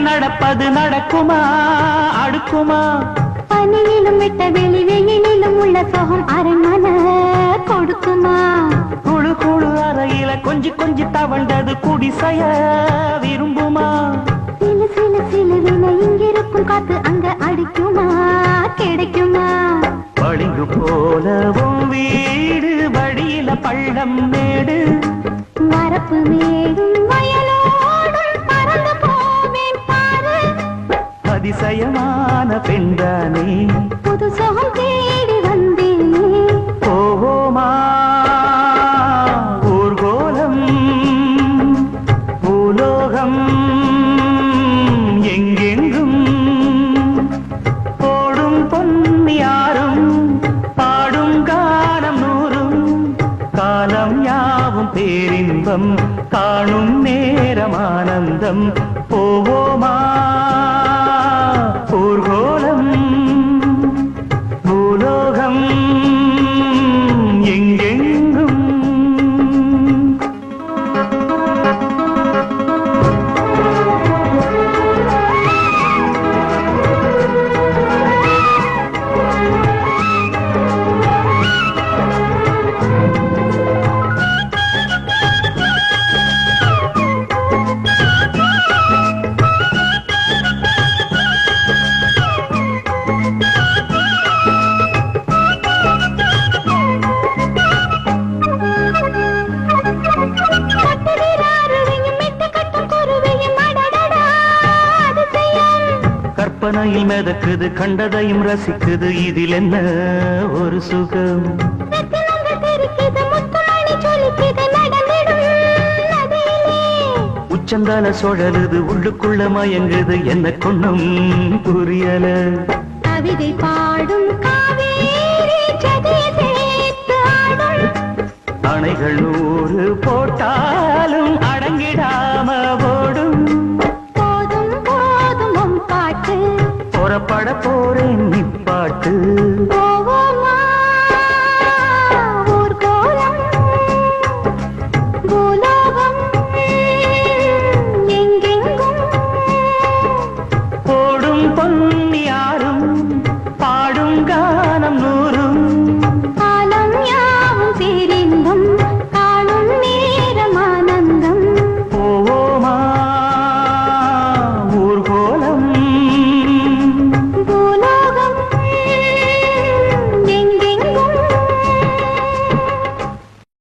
நடப்பது நடக்குமா அடுக்குமா பனியிலும் விட்ட வெளி வெயிலிலும் உள்ள சோகம் அரண்மனை கொடுக்குமா குழு குழு அறையில கொஞ்சி கொஞ்சி தவண்டது குடிசைய விரும்புமா சிலு சிலு சிலுவின இங்கிருக்கும் காத்து அங்க அடிக்குமா கிடைக்குமா பளிங்கு போலவும் வீடு வழியில பள்ளம் மேடு வரப்பு மேடும் வயலோடும் பறந்து போவேன் பாரு அதிசயமான பெண்தானே புது சோகம் தேடி வந்தேனே போவோமா ஊர்கோலம் பூலோகம் எங்கெங்கும் போடும் பொன்னியாரும் பாடும் காலம் நூறும் காலம் யாவும் பேரின்பம் காணும் நேரம் ஆனந்தம் போவோமா ஊர்கோலம் பூலோகம் எங்கெங்கும் கற்பனையில் மிதக்குது கண்டதையும் ரசிக்குது இதில் என்ன ஒரு சுகம் உச்சந்தால சுழலுது உள்ளுக்குள்ள மயங்குது என்ன கொண்ணும் புரியல கவிதை பாடும் அணைகள் 100 போட்டாலும் அடங்கிடாம ஓடும் போதும் போதும் பாட்டு புறப்பட போறேன் நிப்பாட்டு